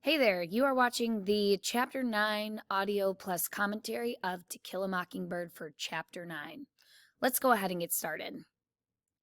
Hey there, you are watching the Chapter 9 audio plus commentary of To Kill a Mockingbird for Chapter 9. Let's go ahead and get started.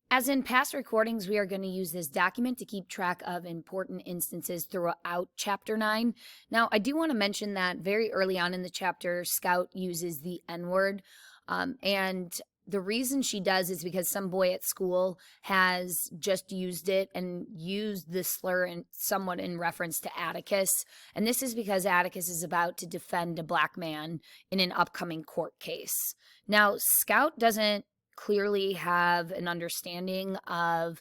As in past recordings, we are going to use this document to keep track of important instances throughout Chapter 9. Now, I do want to mention that very early on in the chapter, Scout uses the N-word, and the reason she does is because some boy at school has just used it and used the slur somewhat in reference to Atticus. And this is because Atticus is about to defend a black man in an upcoming court case. Now, Scout doesn't clearly have an understanding of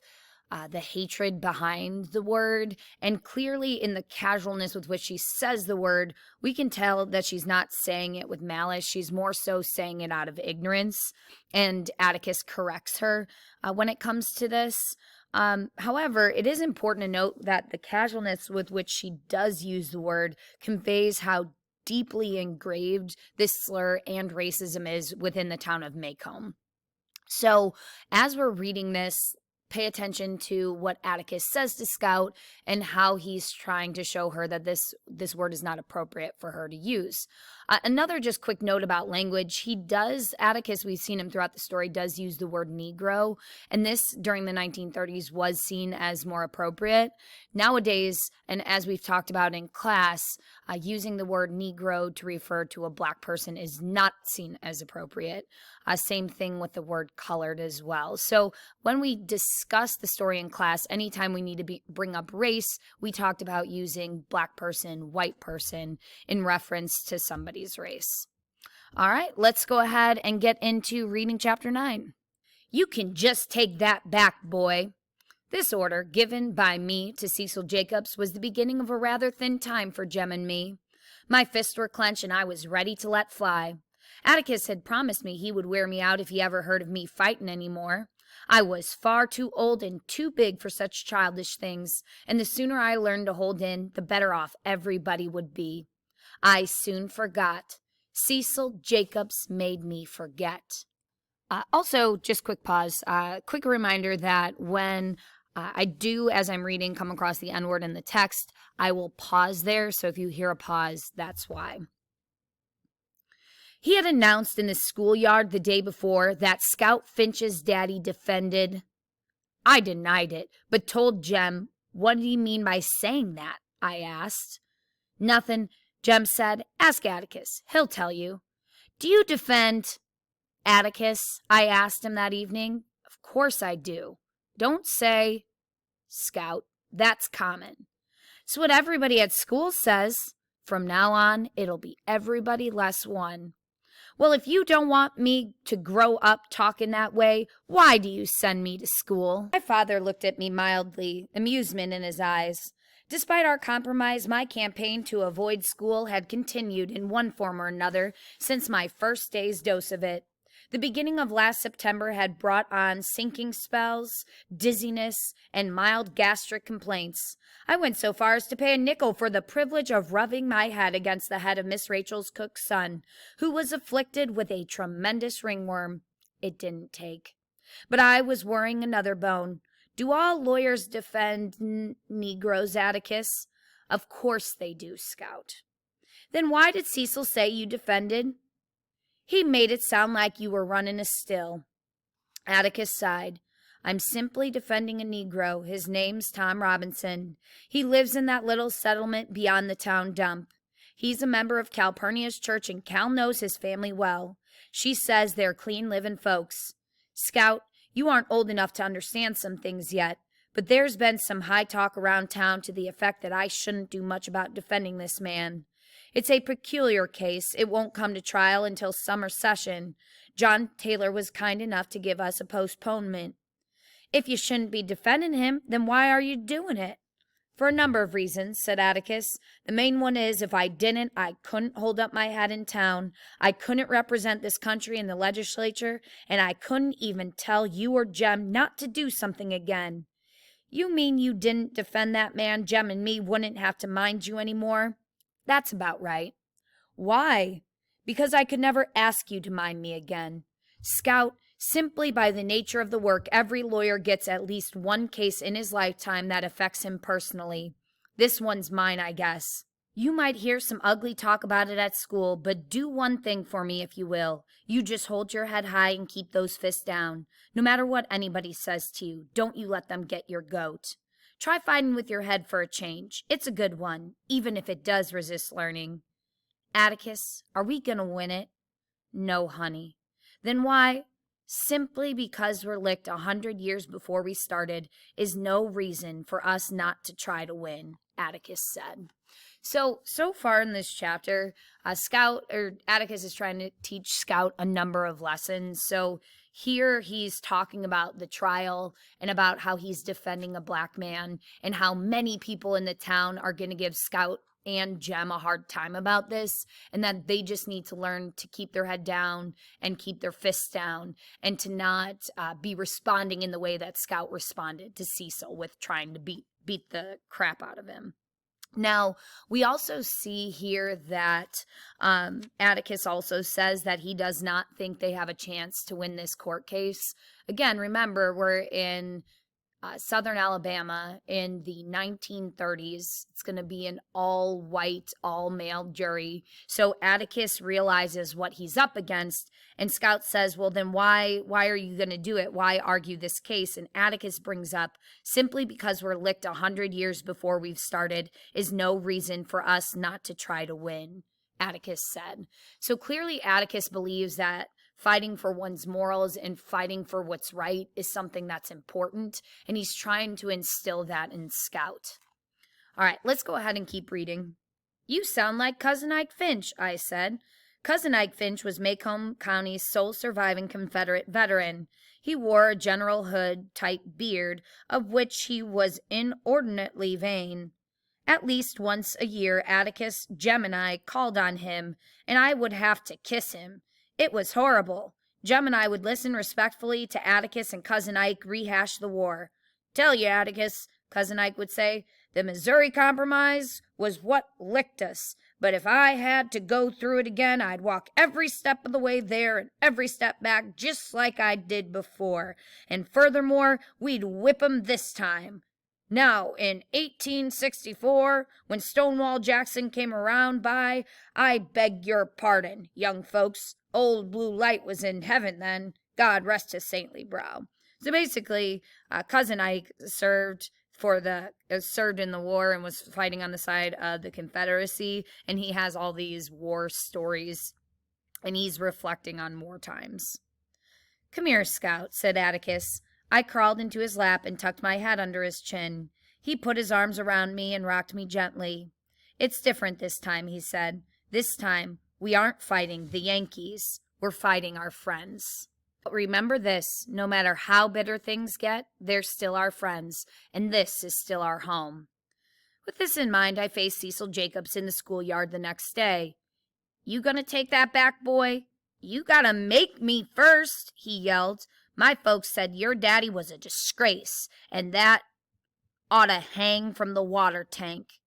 the hatred behind the word, and clearly in the casualness with which she says the word, we can tell that she's not saying it with malice. She's more so saying it out of ignorance, and Atticus corrects her when it comes to this. However, it is important to note that the casualness with which she does use the word conveys how deeply engraved this slur and racism is within the town of Maycomb. So as we're reading this, pay attention to what Atticus says to Scout and how he's trying to show her that this word is not appropriate for her to use. Another just quick note about language, Atticus, we've seen him throughout the story, does use the word Negro, and this during the 1930s was seen as more appropriate. Nowadays, and as we've talked about in class, using the word Negro to refer to a black person is not seen as appropriate. Same thing with the word colored as well. So when we discuss the story in class, anytime we need to bring up race, we talked about using black person, white person in reference to somebody's race. All right, let's go ahead and get into reading chapter 9. You can just take that back, boy. This order, given by me to Cecil Jacobs, was the beginning of a rather thin time for Jem and me. My fists were clenched and I was ready to let fly. Atticus had promised me he would wear me out if he ever heard of me fighting any more. I was far too old and too big for such childish things, and the sooner I learned to hold in, the better off everybody would be. I soon forgot. Cecil Jacobs made me forget. Also, just quick pause, quick reminder that when I do, as I'm reading, come across the N-word in the text, I will pause there, so if you hear a pause, that's why. He had announced in the schoolyard the day before that Scout Finch's daddy defended. I denied it, but told Jem, "What did he mean by saying that?" I asked. "Nothing," Jem said. "Ask Atticus. He'll tell you." "Do you defend Atticus?" I asked him that evening. "Of course I do." "Don't say Scout. That's common." "It's what everybody at school says. From now on, it'll be everybody less one." "Well, if you don't want me to grow up talking that way, why do you send me to school?" My father looked at me mildly, amusement in his eyes. Despite our compromise, my campaign to avoid school had continued in one form or another since my first day's dose of it. The beginning of last September had brought on sinking spells, dizziness, and mild gastric complaints. I went so far as to pay a nickel for the privilege of rubbing my head against the head of Miss Rachel's cook's son, who was afflicted with a tremendous ringworm. It didn't take. But I was worrying another bone. Do all lawyers defend Negroes, Atticus? Of course they do, Scout. Then why did Cecil say you defended? He made it sound like you were running a still. Atticus sighed. I'm simply defending a Negro. His name's Tom Robinson. He lives in that little settlement beyond the town dump. He's a member of Calpurnia's church, and Cal knows his family well. She says they're clean-living folks. Scout, you aren't old enough to understand some things yet, but there's been some high talk around town to the effect that I shouldn't do much about defending this man. It's a peculiar case. It won't come to trial until summer session. John Taylor was kind enough to give us a postponement. If you shouldn't be defending him, then why are you doing it? For a number of reasons, said Atticus. The main one is, if I didn't, I couldn't hold up my head in town. I couldn't represent this country in the legislature, and I couldn't even tell you or Jem not to do something again. You mean you didn't defend that man, Jem and me wouldn't have to mind you any more? That's about right. Why? Because I could never ask you to mind me again. Scout, simply by the nature of the work, every lawyer gets at least one case in his lifetime that affects him personally. This one's mine, I guess. You might hear some ugly talk about it at school, but do one thing for me if you will. You just hold your head high and keep those fists down. No matter what anybody says to you, don't you let them get your goat. Try fighting with your head for a change. It's a good one, even if it does resist learning. Atticus, are we gonna win it? No, honey. Then why? Simply because we're licked 100 years before we started is no reason for us not to try to win, Atticus said. So far in this chapter, Atticus is trying to teach Scout a number of lessons. So here he's talking about the trial and about how he's defending a black man and how many people in the town are going to give Scout and Jem a hard time about this, and that they just need to learn to keep their head down and keep their fists down and to not be responding in the way that Scout responded to Cecil with trying to beat the crap out of him. Now, we also see here that Atticus also says that he does not think they have a chance to win this court case. Again, remember, we're in Southern Alabama in the 1930s. It's going to be an all-white, all-male jury. So Atticus realizes what he's up against, and Scout says, well, then why are you going to do it? Why argue this case? And Atticus brings up, simply because we're licked 100 years before we've started is no reason for us not to try to win, Atticus said. So clearly Atticus believes that fighting for one's morals and fighting for what's right is something that's important, and he's trying to instill that in Scout. All right, let's go ahead and keep reading. You sound like Cousin Ike Finch, I said. Cousin Ike Finch was Macomb County's sole surviving Confederate veteran. He wore a General Hood-type beard, of which he was inordinately vain. At least once a year, Atticus, Jem, and I called on him, and I would have to kiss him. It was horrible. Jem and I would listen respectfully to Atticus and Cousin Ike rehash the war. Tell you, Atticus, Cousin Ike would say, the Missouri Compromise was what licked us, but if I had to go through it again, I'd walk every step of the way there and every step back just like I did before, and furthermore, we'd whip 'em this time. Now, in 1864, when Stonewall Jackson came around by, I beg your pardon, young folks. Old Blue Light was in heaven then. God rest his saintly brow. So basically, Cousin Ike served in the war and was fighting on the side of the Confederacy, and he has all these war stories, and he's reflecting on war times. Come here, Scout, said Atticus. I crawled into his lap and tucked my head under his chin. He put his arms around me and rocked me gently. It's different this time, he said. This time, we aren't fighting the Yankees. We're fighting our friends. But remember this, no matter how bitter things get, they're still our friends, and this is still our home. With this in mind, I faced Cecil Jacobs in the schoolyard the next day. You gonna take that back, boy? You gotta make me first, he yelled. My folks said your daddy was a disgrace, and that ought to hang from the water tank.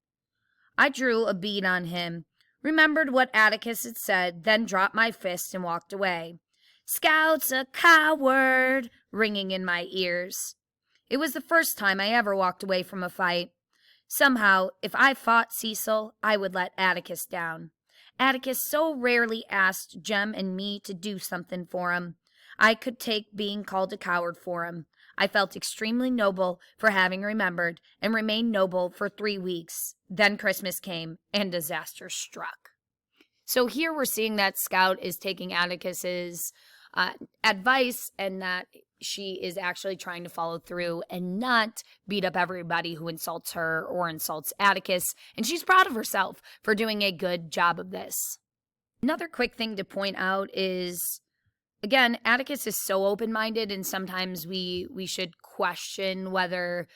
I drew a bead on him, remembered what Atticus had said, then dropped my fist and walked away. Scout's a coward, ringing in my ears. It was the first time I ever walked away from a fight. Somehow, if I fought Cecil, I would let Atticus down. Atticus so rarely asked Jem and me to do something for him. I could take being called a coward for him. I felt extremely noble for having remembered and remained noble for 3 weeks. Then Christmas came and disaster struck. So here we're seeing that Scout is taking Atticus's advice and that she is actually trying to follow through and not beat up everybody who insults her or insults Atticus. And she's proud of herself for doing a good job of this. Another quick thing to point out is, again, Atticus is so open-minded, and sometimes we should question whether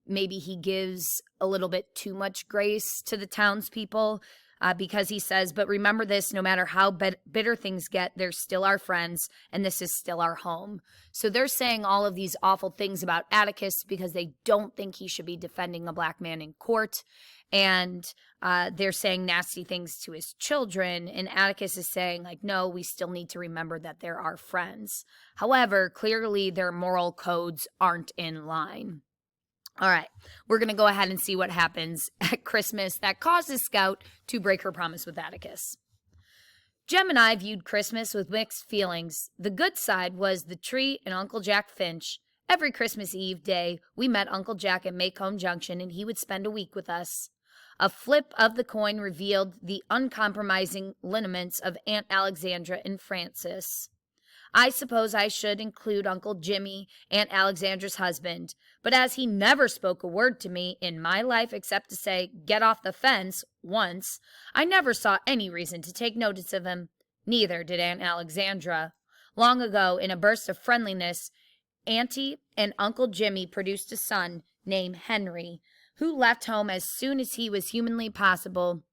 maybe he gives a little bit too much grace to the townspeople, because he says, but remember this, no matter how bitter things get, they're still our friends, and this is still our home. So they're saying all of these awful things about Atticus because they don't think he should be defending a black man in court. And they're saying nasty things to his children, and Atticus is saying, like, no, we still need to remember that they're our friends. However, clearly their moral codes aren't in line. All right, we're going to go ahead and see what happens at Christmas that causes Scout to break her promise with Atticus. Jem and I viewed Christmas with mixed feelings. The good side was the tree and Uncle Jack Finch. Every Christmas Eve day, we met Uncle Jack at Macomb Junction, and he would spend a week with us. A flip of the coin revealed the uncompromising lineaments of Aunt Alexandra and Francis. I suppose I should include Uncle Jimmy, Aunt Alexandra's husband, but as he never spoke a word to me in my life except to say, "Get off the fence," once, I never saw any reason to take notice of him. Neither did Aunt Alexandra. Long ago, in a burst of friendliness, Auntie and Uncle Jimmy produced a son named Henry, who left home as soon as he was humanly possible.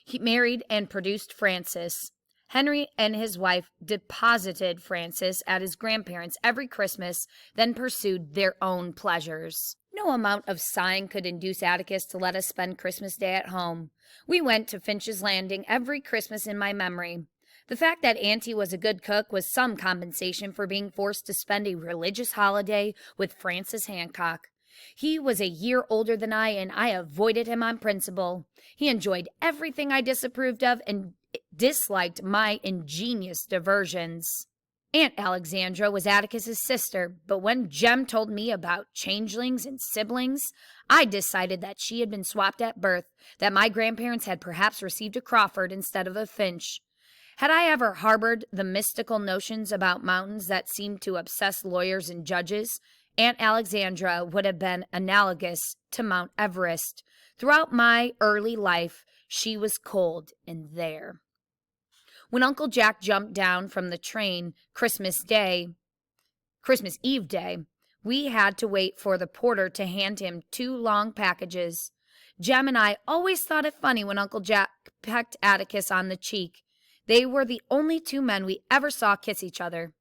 He married and produced Francis. Henry and his wife deposited Francis at his grandparents' every Christmas, then pursued their own pleasures. No amount of sighing could induce Atticus to let us spend Christmas Day at home. We went to Finch's Landing every Christmas in my memory. The fact that Auntie was a good cook was some compensation for being forced to spend a religious holiday with Francis Hancock. He was a year older than I, and I avoided him on principle. He enjoyed everything I disapproved of and disliked my ingenious diversions. Aunt Alexandra was Atticus's sister, but when Jem told me about changelings and siblings, I decided that she had been swapped at birth, that my grandparents had perhaps received a Crawford instead of a Finch. Had I ever harbored the mystical notions about mountains that seemed to obsess lawyers and judges, Aunt Alexandra would have been analogous to Mount Everest. Throughout my early life, she was cold and there. When Uncle Jack jumped down from the train Christmas Eve day, we had to wait for the porter to hand him 2 long packages. Jem and I always thought it funny when Uncle Jack pecked Atticus on the cheek. They were the only 2 men we ever saw kiss each other.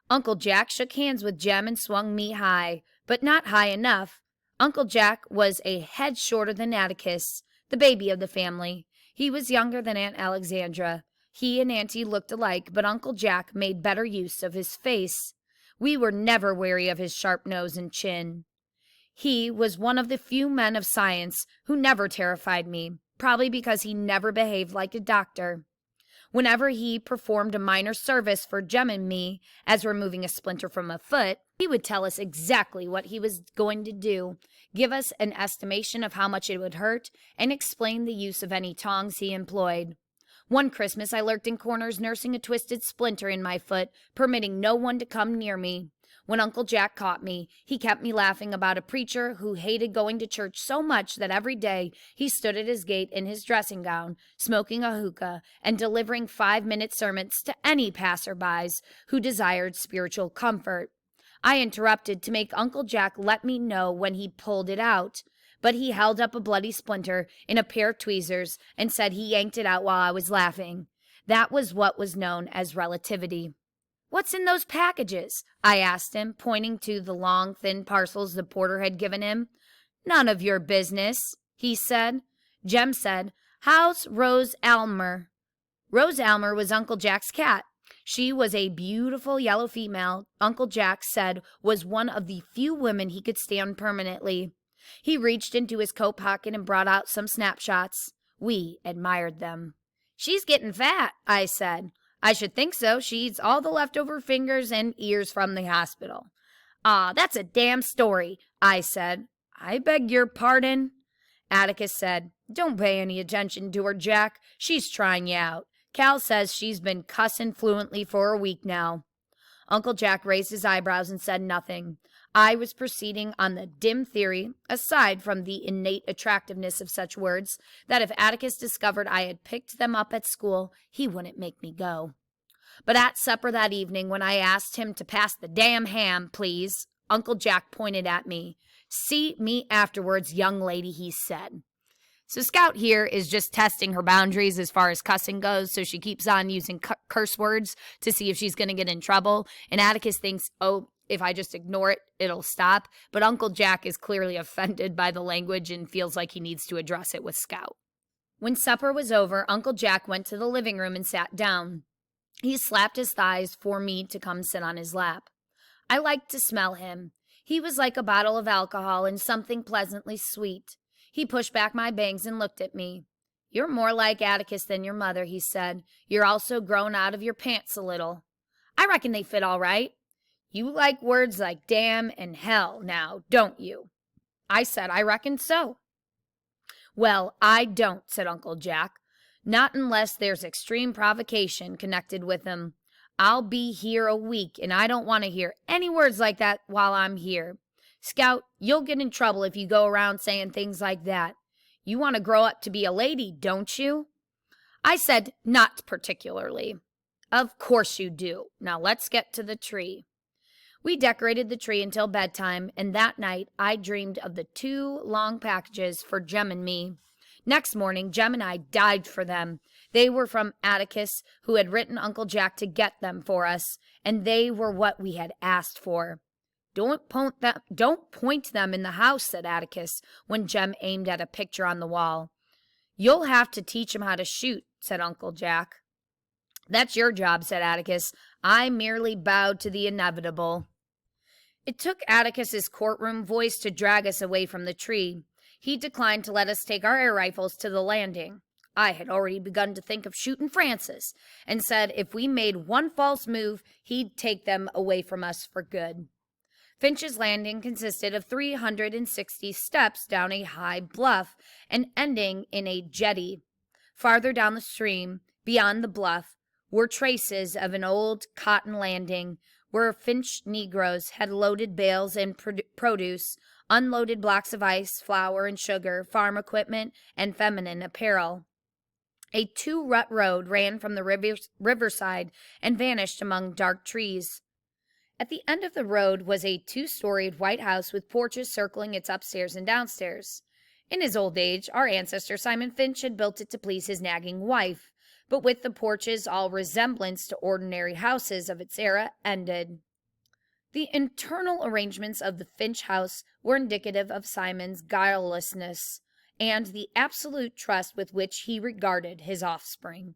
Uncle Jack shook hands with Jem and swung me high, but not high enough. Uncle Jack was a head shorter than Atticus, the baby of the family. He was younger than Aunt Alexandra. He and Auntie looked alike, but Uncle Jack made better use of his face. We were never weary of his sharp nose and chin. He was one of the few men of science who never terrified me, probably because he never behaved like a doctor. Whenever he performed a minor service for Jem and me, as removing a splinter from a foot, he would tell us exactly what he was going to do, give us an estimation of how much it would hurt, and explain the use of any tongs he employed. One Christmas I lurked in corners nursing a twisted splinter in my foot, permitting no one to come near me. When Uncle Jack caught me, he kept me laughing about a preacher who hated going to church so much that every day he stood at his gate in his dressing gown, smoking a hookah, and delivering 5-minute sermons to any passerbys who desired spiritual comfort. I interrupted to make Uncle Jack let me know when he pulled it out, but he held up a bloody splinter in a pair of tweezers and said he yanked it out while I was laughing. That was what was known as relativity. "What's in those packages?" I asked him, pointing to the long, thin parcels the porter had given him. "None of your business," he said. Jem said, "How's Rose Almer?" Rose Almer was Uncle Jack's cat. She was a beautiful yellow female Uncle Jack said was one of the few women he could stand permanently. He reached into his coat pocket and brought out some snapshots. We admired them. "She's getting fat," I said. "I should think so. She eats all the leftover fingers and ears from the hospital." "Aw, that's a damn story," I said. "I beg your pardon?" Atticus said, "Don't pay any attention to her, Jack. She's trying you out. Cal says she's been cussin' fluently for a week now." Uncle Jack raised his eyebrows and said nothing. I was proceeding on the dim theory, aside from the innate attractiveness of such words, that if Atticus discovered I had picked them up at school, he wouldn't make me go. But at supper that evening, when I asked him to pass the damn ham, please, Uncle Jack pointed at me. "See me afterwards, young lady," he said. So Scout here is just testing her boundaries as far as cussing goes, so she keeps on using curse words to see if she's going to get in trouble. And Atticus thinks, oh, if I just ignore it, it'll stop. But Uncle Jack is clearly offended by the language and feels like he needs to address it with Scout. When supper was over, Uncle Jack went to the living room and sat down. He slapped his thighs for me to come sit on his lap. I liked to smell him. He was like a bottle of alcohol and something pleasantly sweet. He pushed back my bangs and looked at me. "You're more like Atticus than your mother," he said. "You're also grown out of your pants a little." "I reckon they fit all right." "You like words like damn and hell now, don't you?" I said I reckoned so. "Well, I don't," said Uncle Jack. "Not unless there's extreme provocation connected with them. I'll be here a week, and I don't want to hear any words like that while I'm here. Scout, you'll get in trouble if you go around saying things like that. You want to grow up to be a lady, don't you?" I said, "Not particularly." "Of course you do. Now let's get to the tree." We decorated the tree until bedtime, and that night I dreamed of the 2 long packages for Jem and me. Next morning, Jem and I dived for them. They were from Atticus, who had written Uncle Jack to get them for us, and they were what we had asked for. Don't point them in the house," said Atticus, when Jem aimed at a picture on the wall. "You'll have to teach him how to shoot," said Uncle Jack. "That's your job," said Atticus. "I merely bowed to the inevitable." It took Atticus's courtroom voice to drag us away from the tree. He declined to let us take our air rifles to the landing. I had already begun to think of shooting Francis, and said if we made one false move, he'd take them away from us for good. Finch's Landing consisted of 360 steps down a high bluff and ending in a jetty. Farther down the stream, beyond the bluff, were traces of an old cotton landing where Finch Negroes had loaded bales and produce, unloaded blocks of ice, flour and sugar, farm equipment, and feminine apparel. A 2-rut road ran from the riverside and vanished among dark trees. At the end of the road was a 2-storied white house with porches circling its upstairs and downstairs. In his old age, our ancestor Simon Finch had built it to please his nagging wife, but with the porches all resemblance to ordinary houses of its era ended. The internal arrangements of the Finch house were indicative of Simon's guilelessness and the absolute trust with which he regarded his offspring.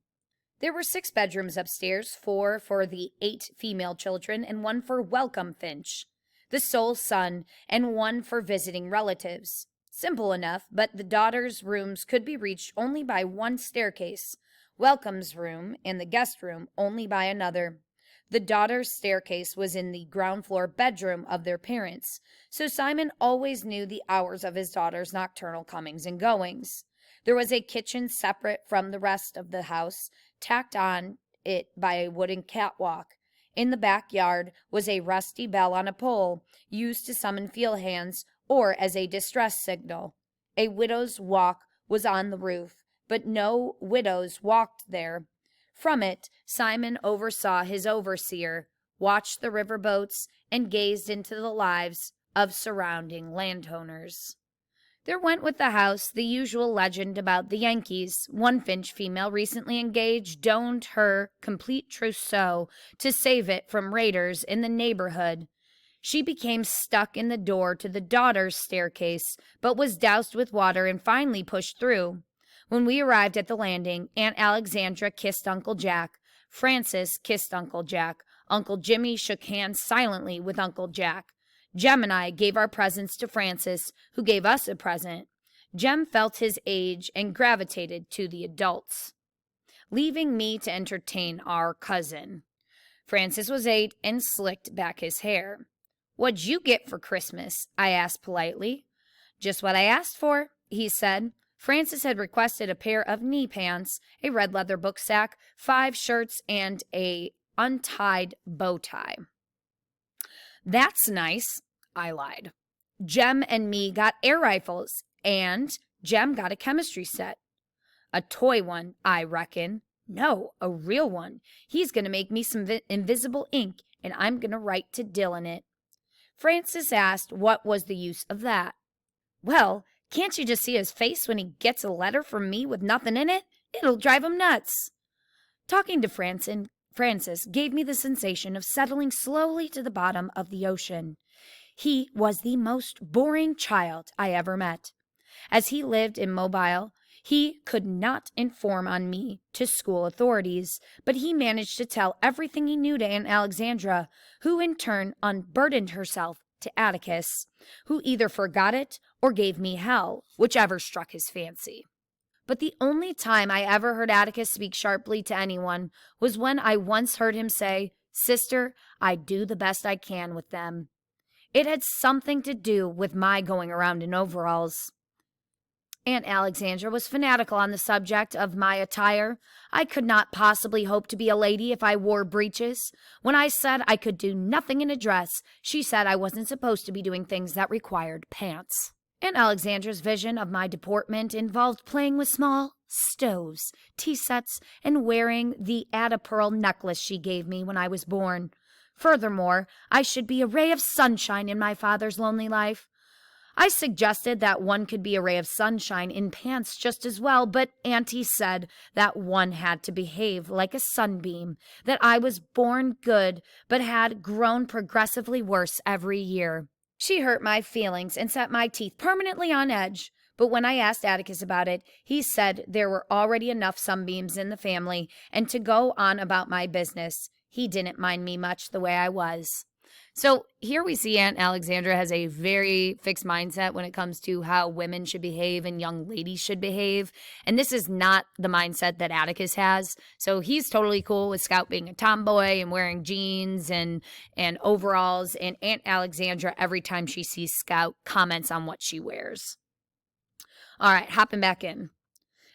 There were 6 bedrooms upstairs, 4 for the 8 female children and 1 for Welcome Finch, the sole son, and 1 for visiting relatives. Simple enough, but the daughters' rooms could be reached only by 1 staircase, Welcome's room and the guest room only by another. The daughter's staircase was in the ground floor bedroom of their parents, so Simon always knew the hours of his daughter's nocturnal comings and goings. There was a kitchen separate from the rest of the house, tacked on it by a wooden catwalk. In the backyard was a rusty bell on a pole, used to summon field hands or as a distress signal. A widow's walk was on the roof, but no widows walked there. From it, Simon oversaw his overseer, watched the riverboats, and gazed into the lives of surrounding landowners. There went with the house the usual legend about the Yankees. One Finch female recently engaged donned her complete trousseau to save it from raiders in the neighborhood. She became stuck in the door to the daughter's staircase, but was doused with water and finally pushed through. When we arrived at the landing, Aunt Alexandra kissed Uncle Jack. Francis kissed Uncle Jack. Uncle Jimmy shook hands silently with Uncle Jack. Jem and I gave our presents to Francis, who gave us a present. Jem felt his age and gravitated to the adults, leaving me to entertain our cousin. Francis was 8 and slicked back his hair. "What'd you get for Christmas?" I asked politely. "Just what I asked for," he said. Francis had requested a pair of knee pants, a red leather booksack, 5 shirts, and a untied bow tie. "That's nice," I lied. "Jem and me got air rifles, and Jem got a chemistry set." "A toy one, I reckon." "No, a real one. He's going to make me some invisible ink, and I'm going to write to Dill in it." Francis asked what was the use of that. "Well, can't you just see his face when he gets a letter from me with nothing in it? It'll drive him nuts." Talking to Francis gave me the sensation of settling slowly to the bottom of the ocean. He was the most boring child I ever met. As he lived in Mobile, he could not inform on me to school authorities, but he managed to tell everything he knew to Aunt Alexandra, who in turn unburdened herself to Atticus, who either forgot it or gave me hell, whichever struck his fancy. But the only time I ever heard Atticus speak sharply to anyone was when I once heard him say, "Sister, I do the best I can with them." It had something to do with my going around in overalls. Aunt Alexandra was fanatical on the subject of my attire. I could not possibly hope to be a lady if I wore breeches. When I said I could do nothing in a dress, she said I wasn't supposed to be doing things that required pants. Aunt Alexandra's vision of my deportment involved playing with small stoves, tea sets, and wearing the Atta-pearl necklace she gave me when I was born. Furthermore, I should be a ray of sunshine in my father's lonely life. I suggested that one could be a ray of sunshine in pants just as well, but Auntie said that one had to behave like a sunbeam, that I was born good but had grown progressively worse every year. She hurt my feelings and set my teeth permanently on edge, but when I asked Atticus about it, he said there were already enough Sunbeams in the family, and to go on about my business, he didn't mind me much the way I was. So here we see Aunt Alexandra has a very fixed mindset when it comes to how women should behave and young ladies should behave. And this is not the mindset that Atticus has. So he's totally cool with Scout being a tomboy and wearing jeans and overalls. And Aunt Alexandra, every time she sees Scout, comments on what she wears. All right, hopping back in.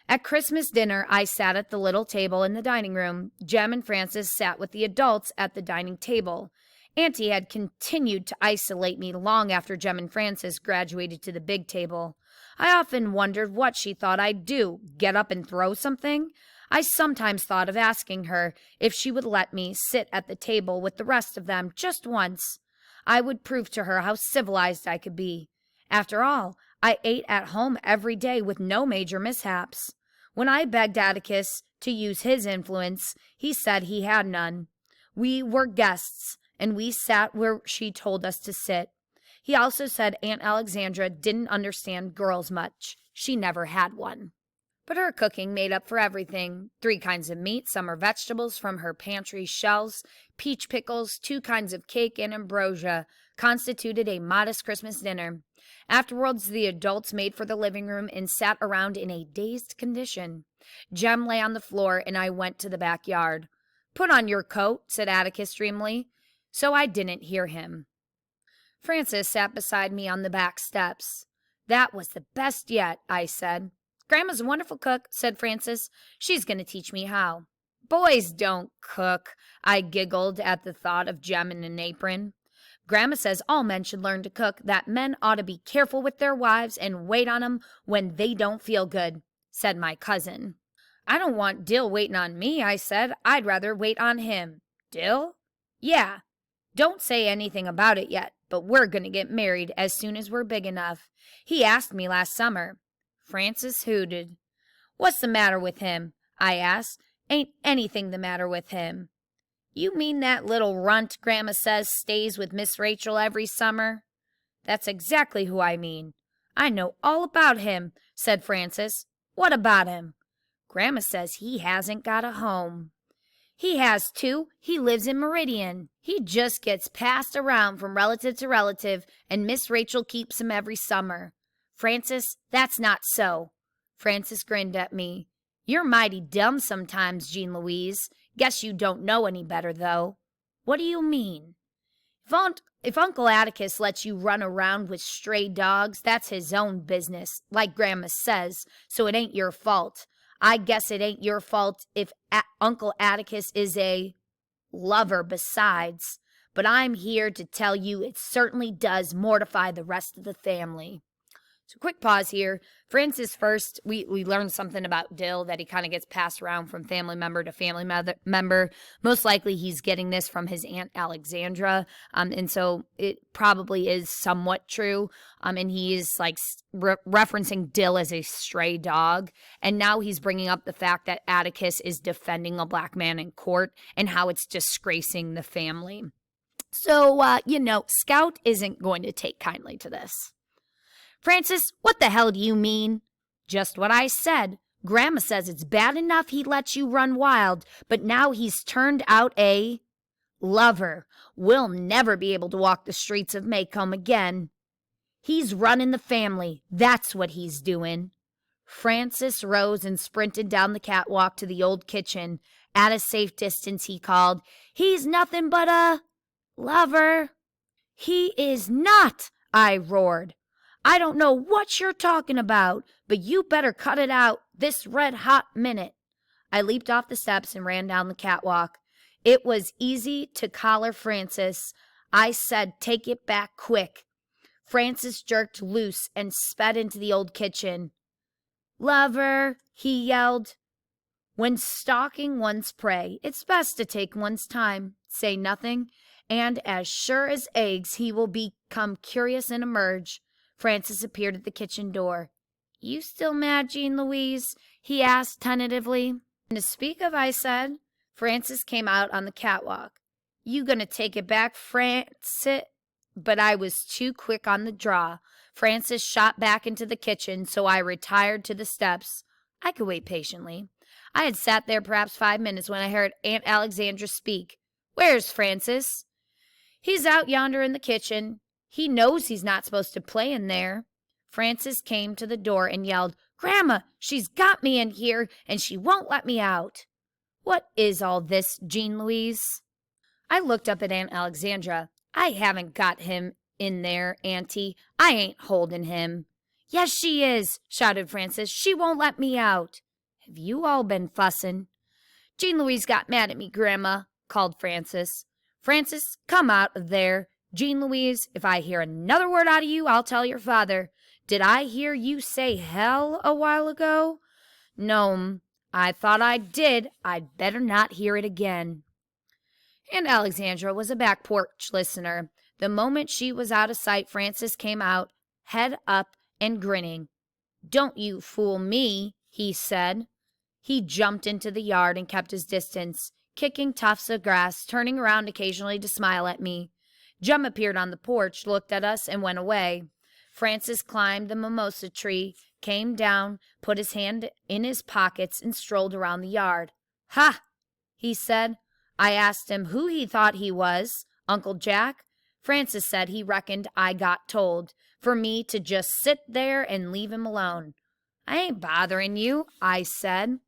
At Christmas dinner, I sat at the little table in the dining room. Jem and Frances sat with the adults at the dining table. Auntie had continued to isolate me long after Jem and Frances graduated to the big table. I often wondered what she thought I'd do, get up and throw something? I sometimes thought of asking her if she would let me sit at the table with the rest of them just once. I would prove to her how civilized I could be. After all, I ate at home every day with no major mishaps. When I begged Atticus to use his influence, he said he had none. We were guests, and we sat where she told us to sit. He also said Aunt Alexandra didn't understand girls much. She never had one. But her cooking made up for everything. 3 kinds of meat, summer vegetables from her pantry shelves, peach pickles, 2 kinds of cake, and ambrosia constituted a modest Christmas dinner. Afterwards, the adults made for the living room and sat around in a dazed condition. Jem lay on the floor, and I went to the backyard. "Put on your coat," said Atticus dreamily. So I didn't hear him. Frances sat beside me on the back steps. "That was the best yet," I said. "Grandma's a wonderful cook," said Frances. "She's going to teach me how." "Boys don't cook," I giggled at the thought of Jem in an apron. "Grandma says all men should learn to cook, that men ought to be careful with their wives and wait on 'em when they don't feel good," said my cousin. "I don't want Dill waiting on me," I said. "I'd rather wait on him." "Dill?" "Yeah. Don't say anything about it yet, but we're going to get married as soon as we're big enough. He asked me last summer." Frances hooted. "What's the matter with him?" I asked. "Ain't anything the matter with him." "You mean that little runt Grandma says stays with Miss Rachel every summer?" "That's exactly who I mean." "I know all about him," said Frances. "What about him?" "Grandma says he hasn't got a home." "He has too. He lives in Meridian. He just gets passed around from relative to relative, and Miss Rachel keeps him every summer." "Frances, that's not so." Frances grinned at me. "You're mighty dumb sometimes, Jean Louise. Guess you don't know any better, though." "What do you mean?" If Uncle Atticus lets you run around with stray dogs, that's his own business, like Grandma says, so it ain't your fault. I guess it ain't your fault if Uncle Atticus is a lover besides, but I'm here to tell you it certainly does mortify the rest of the family. So quick pause here. Frances first, we learned something about Dill, that he kind of gets passed around from family member to family member. Most likely he's getting this from his Aunt Alexandra, and so it probably is somewhat true, and he is like referencing Dill as a stray dog, and now he's bringing up the fact that Atticus is defending a black man in court and how it's disgracing the family. So, Scout isn't going to take kindly to this. "Frances, what the hell do you mean?" "Just what I said. Grandma says it's bad enough he lets you run wild, but now he's turned out a Lover will never be able to walk the streets of Maycomb again. He's running the family, that's what he's doing." Francis rose and sprinted down the catwalk to the old kitchen. At a safe distance, he called, "He's nothing but a lover." "He is not," I roared. "I don't know what you're talking about, but you better cut it out this red-hot minute." I leaped off the steps and ran down the catwalk. It was easy to collar Francis. I said, "Take it back quick." Francis jerked loose and sped into the old kitchen. "Lover," he yelled. When stalking one's prey, it's best to take one's time, say nothing, and as sure as eggs he will become curious and emerge. Francis appeared at the kitchen door. "You still mad, Jean Louise?" he asked tentatively. "To speak of," I said. Francis came out on the catwalk. "You gonna take it back, Francis?" But I was too quick on the draw. Francis shot back into the kitchen, so I retired to the steps. I could wait patiently. I had sat there perhaps 5 minutes when I heard Aunt Alexandra speak. "Where's Francis?" "He's out yonder in the kitchen. He knows he's not supposed to play in there." Francis came to the door and yelled, "Grandma, she's got me in here, and she won't let me out." "What is all this, Jean Louise?" I looked up at Aunt Alexandra. "I haven't got him in there, Auntie. I ain't holding him." "Yes, she is," shouted Francis. "She won't let me out." "Have you all been fussing?" "Jean Louise got mad at me, Grandma," called Francis. "Francis, come out of there. Jean Louise, if I hear another word out of you, I'll tell your father. Did I hear you say hell a while ago?" "No'm, I thought I did. I'd better not hear it again." And Alexandra was a back porch listener. The moment she was out of sight, Francis came out, head up and grinning. "Don't you fool me," he said. He jumped into the yard and kept his distance, kicking tufts of grass, turning around occasionally to smile at me. Jem appeared on the porch, looked at us, and went away. Francis climbed the mimosa tree, came down, put his hand in his pockets, and strolled around the yard. "Ha!" he said. I asked him who he thought he was. Uncle Jack? Francis said he reckoned I got told, for me to just sit there and leave him alone. "I ain't bothering you," I said.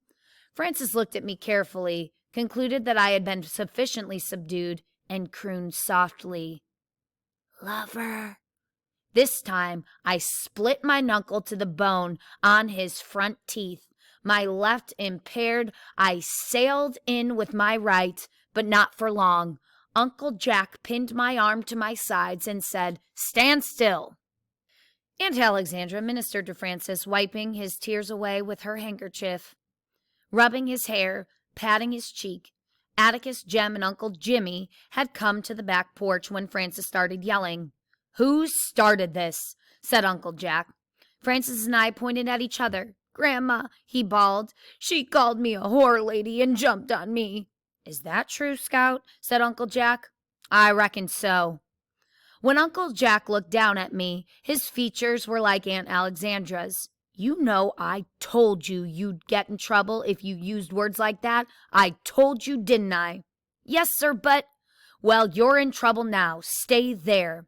Francis looked at me carefully, concluded that I had been sufficiently subdued, and crooned softly, "Lover." This time I split my knuckle to the bone on his front teeth. My left impaired, I sailed in with my right, but not for long. Uncle Jack pinned my arm to my sides and said, "Stand still." Aunt Alexandra ministered to Francis, wiping his tears away with her handkerchief, rubbing his hair, patting his cheek. Atticus, Jem, and Uncle Jimmy had come to the back porch when Francis started yelling. "Who started this?" said Uncle Jack. Francis and I pointed at each other. "Grandma," he bawled, "she called me a whore lady and jumped on me." "Is that true, Scout?" said Uncle Jack. "I reckon so." When Uncle Jack looked down at me, his features were like Aunt Alexandra's. "You know I told you you'd get in trouble if you used words like that. I told you, didn't I?" "Yes, sir, but—" "Well, you're in trouble now. Stay there."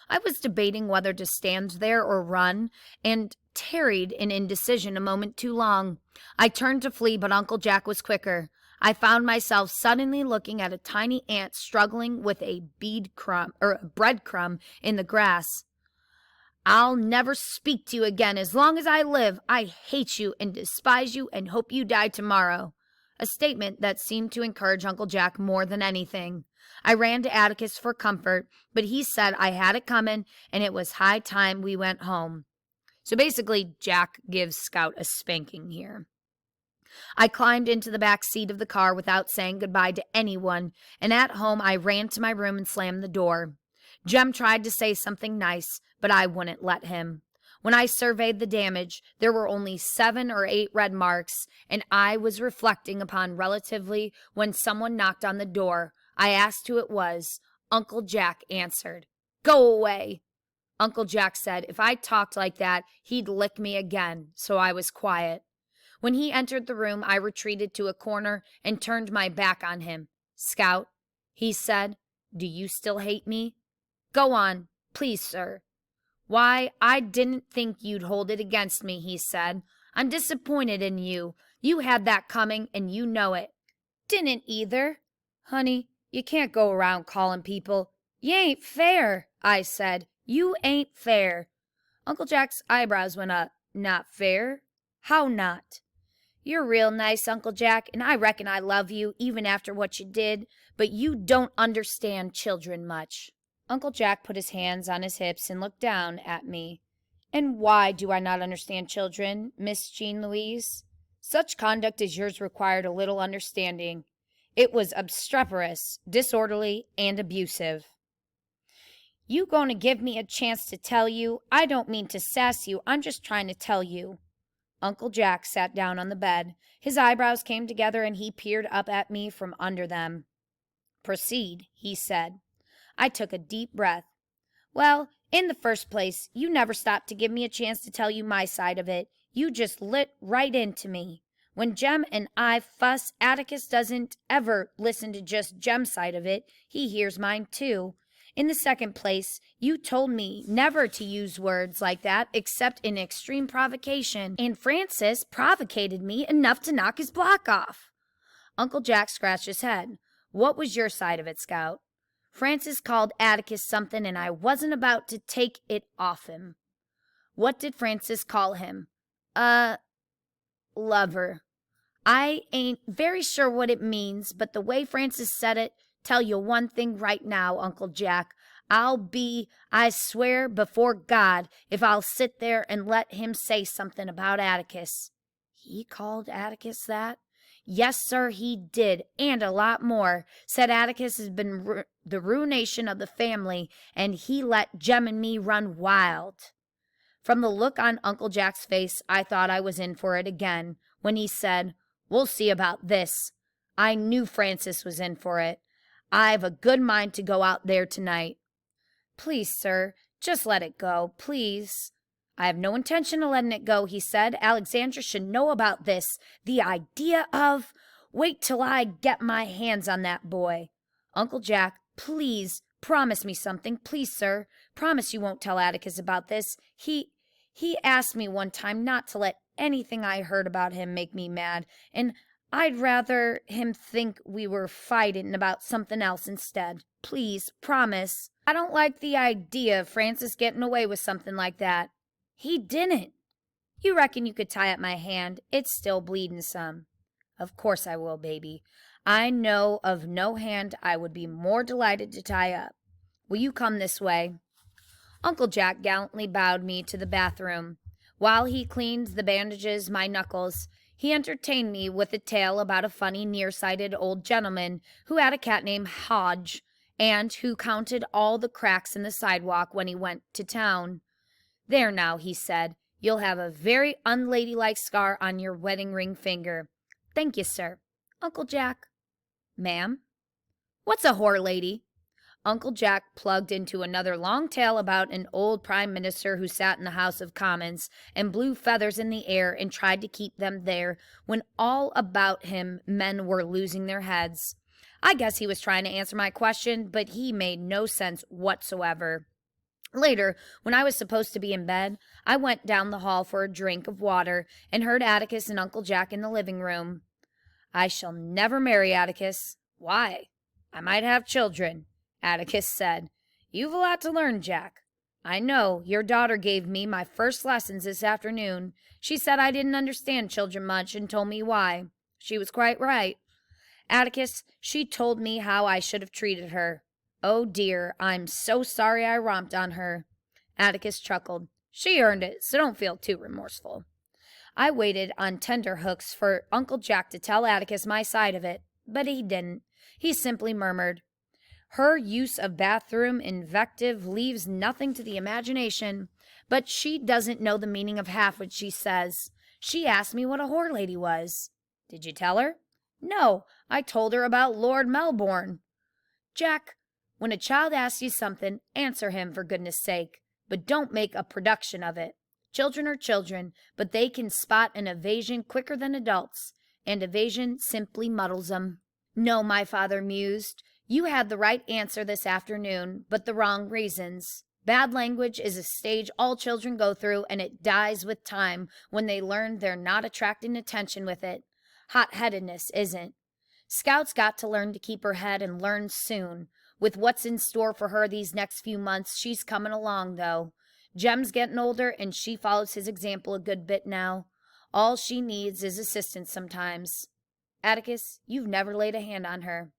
I was debating whether to stand there or run, and tarried in indecision a moment too long. I turned to flee, but Uncle Jack was quicker. I found myself suddenly looking at a tiny ant struggling with a breadcrumb in the grass. "I'll never speak to you again as long as I live. I hate you and despise you and hope you die tomorrow." A statement that seemed to encourage Uncle Jack more than anything. I ran to Atticus for comfort, but he said I had it coming and it was high time we went home. So basically, Jack gives Scout a spanking here. I climbed into the back seat of the car without saying goodbye to anyone, and at home I ran to my room and slammed the door. Jem tried to say something nice, but I wouldn't let him. When I surveyed the damage, there were only 7 or 8 red marks, and I was reflecting upon relatively when someone knocked on the door. I asked who it was. Uncle Jack answered. "Go away." Uncle Jack said if I talked like that, he'd lick me again, so I was quiet. When he entered the room, I retreated to a corner and turned my back on him. "Scout, he said. "Do you still hate me? Go on, please, sir." "Why, I didn't think you'd hold it against me," he said. "I'm disappointed in you. You had that coming, and you know it." "Didn't either." "Honey, you can't go around calling people—" "You ain't fair," I said. "You ain't fair." Uncle Jack's eyebrows went up. "Not fair? How not?" "You're real nice, Uncle Jack, and I reckon I love you, even after what you did, but you don't understand children much." Uncle Jack put his hands on his hips and looked down at me. "And why do I not understand children, Miss Jean Louise? Such conduct as yours required a little understanding. It was obstreperous, disorderly, and abusive." "You going to give me a chance to tell you? I don't mean to sass you. I'm just trying to tell you." Uncle Jack sat down on the bed. His eyebrows came together and he peered up at me from under them. "Proceed," he said. I took a deep breath. "Well, in the first place, you never stopped to give me a chance to tell you my side of it. You just lit right into me. When Jem and I fuss, Atticus doesn't ever listen to just Jem's side of it. He hears mine too. In the second place, you told me never to use words like that except in extreme provocation, and Francis provocated me enough to knock his block off." Uncle Jack scratched his head. "What was your side of it, Scout?" "Francis called Atticus something, and I wasn't about to take it off him." "What did Francis call him?" Lover. I ain't very sure what it means, but the way Francis said it, tell you one thing right now, Uncle Jack. I swear before God, if I'll sit there and let him say something about Atticus." "He called Atticus that?" "Yes, sir, he did, and a lot more. Said Atticus has been the ruination of the family, and he let Jem and me run wild." From the look on Uncle Jack's face, I thought I was in for it again, when he said, "We'll see about this." I knew Francis was in for it. "I've a good mind to go out there tonight." "Please, sir, just let it go, please." "I have no intention of letting it go," he said. "Alexandra should know about this. The idea of— Wait till I get my hands on that boy." "Uncle Jack, please, promise me something. Please, sir, promise you won't tell Atticus about this. He asked me one time not to let anything I heard about him make me mad, and I'd rather him think we were fighting about something else instead. Please, promise." "I don't like the idea of Francis getting away with something like that." "He didn't." "You reckon you could tie up my hand? It's still bleeding some." "Of course I will, baby. I know of no hand I would be more delighted to tie up. Will you come this way?" Uncle Jack gallantly bowed me to the bathroom. While he cleaned the bandages my knuckles, he entertained me with a tale about a funny nearsighted old gentleman who had a cat named Hodge, and who counted all the cracks in the sidewalk when he went to town. "There now," he said, "you'll have a very unladylike scar on your wedding ring finger." "Thank you, sir." "Uncle Jack." "Ma'am?" "What's a whore lady?" Uncle Jack plugged into another long tale about an old prime minister who sat in the House of Commons and blew feathers in the air and tried to keep them there when all about him men were losing their heads. I guess he was trying to answer my question, but he made no sense whatsoever. Later, when I was supposed to be in bed, I went down the hall for a drink of water and heard Atticus and Uncle Jack in the living room. "I shall never marry Atticus." "Why?" "I might have children." Atticus said, "You've a lot to learn, Jack." "I know. Your daughter gave me my first lessons this afternoon. She said I didn't understand children much and told me why. She was quite right. Atticus, she told me how I should have treated her. Oh dear, I'm so sorry I romped on her." Atticus chuckled. "She earned it, so don't feel too remorseful." I waited on tenter hooks for Uncle Jack to tell Atticus my side of it, but he didn't. He simply murmured, "Her use of bathroom invective leaves nothing to the imagination, but she doesn't know the meaning of half what she says. She asked me what a whore lady was." "Did you tell her?" "No, I told her about Lord Melbourne." "Jack, when a child asks you something, answer him for goodness sake, but don't make a production of it. Children are children, but they can spot an evasion quicker than adults, and evasion simply muddles 'em." "No," my father mused, You had the right answer this afternoon, but the wrong reasons. Bad language is a stage all children go through, and it dies with time when they learn they're not attracting attention with it. Hot-headedness isn't. Scout's got to learn to keep her head and learn soon. With what's in store for her these next few months, she's coming along, though. Jem's getting older, and she follows his example a good bit now. All she needs is assistance sometimes. Atticus, you've never laid a hand on her.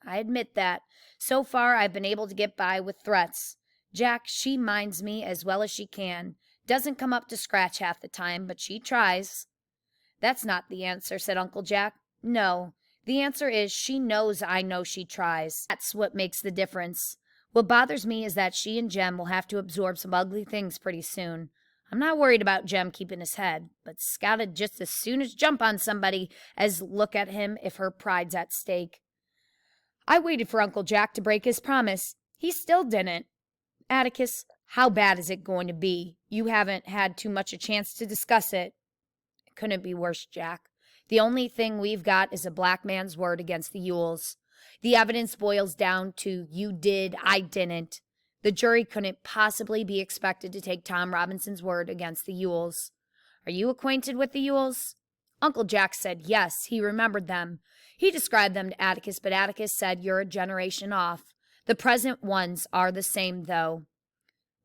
I admit that. So far, I've been able to get by with threats. Jack, she minds me as well as she can. Doesn't come up to scratch half the time, but she tries. That's not the answer, said Uncle Jack. No, the answer is she knows I know she tries. That's what makes the difference. What bothers me is that she and Jem will have to absorb some ugly things pretty soon. I'm not worried about Jem keeping his head, but Scout'd just as soon as jump on somebody as look at him if her pride's at stake. I waited for Uncle Jack to break his promise. He still didn't. Atticus, how bad is it going to be? You haven't had too much a chance to discuss it. It couldn't be worse, Jack. The only thing we've got is a black man's word against the Yules. The evidence boils down to you did, I didn't. The jury couldn't possibly be expected to take Tom Robinson's word against the Yules. Are you acquainted with the Yules? Uncle Jack said yes, he remembered them. He described them to Atticus, but Atticus said you're a generation off. The present ones are the same, though.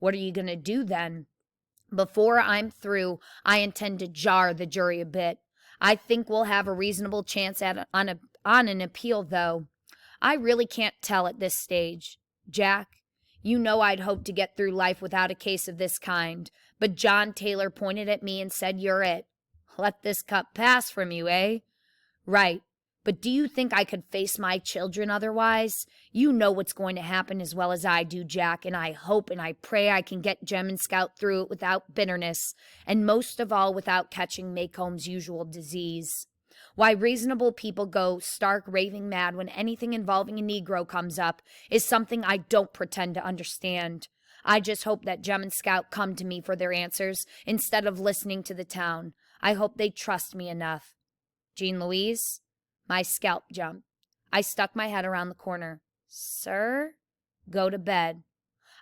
What are you going to do then? Before I'm through, I intend to jar the jury a bit. I think we'll have a reasonable chance on an appeal, though. I really can't tell at this stage. Jack, you know I'd hoped to get through life without a case of this kind, but John Taylor pointed at me and said you're it. Let this cup pass from you, eh? Right. But do you think I could face my children otherwise? You know what's going to happen as well as I do, Jack, and I hope and I pray I can get Jem and Scout through it without bitterness, and most of all without catching Maycomb's usual disease. Why reasonable people go stark raving mad when anything involving a Negro comes up is something I don't pretend to understand. I just hope that Jem and Scout come to me for their answers instead of listening to the town. I hope they trust me enough. Jean Louise? My scalp jumped. I stuck my head around the corner. Sir? Go to bed.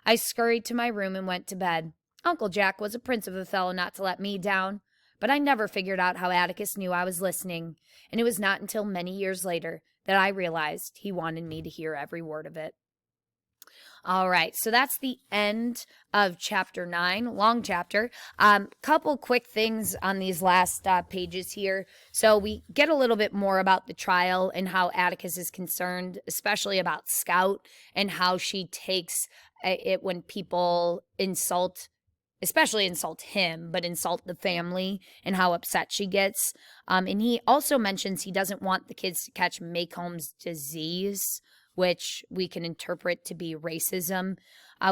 I scurried to my room and went to bed. Uncle Jack was a prince of a fellow not to let me down, but I never figured out how Atticus knew I was listening, and it was not until many years later that I realized he wanted me to hear every word of it. All right, so that's the end of chapter 9, long chapter. Couple quick things on these last pages here. So we get a little bit more about the trial and how Atticus is concerned, especially about Scout and how she takes it when people especially insult him, but insult the family and how upset she gets. And he also mentions he doesn't want the kids to catch Maycomb's disease, which we can interpret to be racism.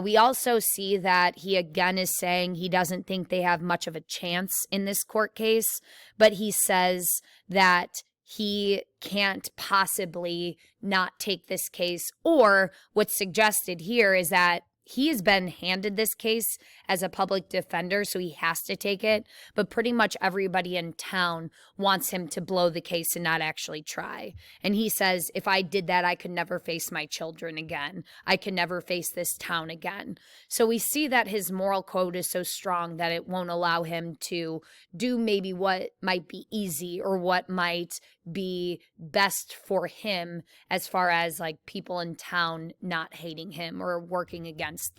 We also see that he again is saying he doesn't think they have much of a chance in this court case, but he says that he can't possibly not take this case, or what's suggested here is that he has been handed this case as a public defender, so he has to take it, but pretty much everybody in town wants him to blow the case and not actually try. And he says, if I did that, I could never face my children again. I could never face this town again. So we see that his moral code is so strong that it won't allow him to do maybe what might be easy or what might be best for him as far as like people in town not hating him or working against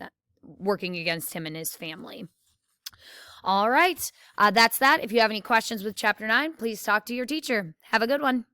him and his family. All right, that's that. If you have any questions with chapter 9, please talk to your teacher. Have a good one.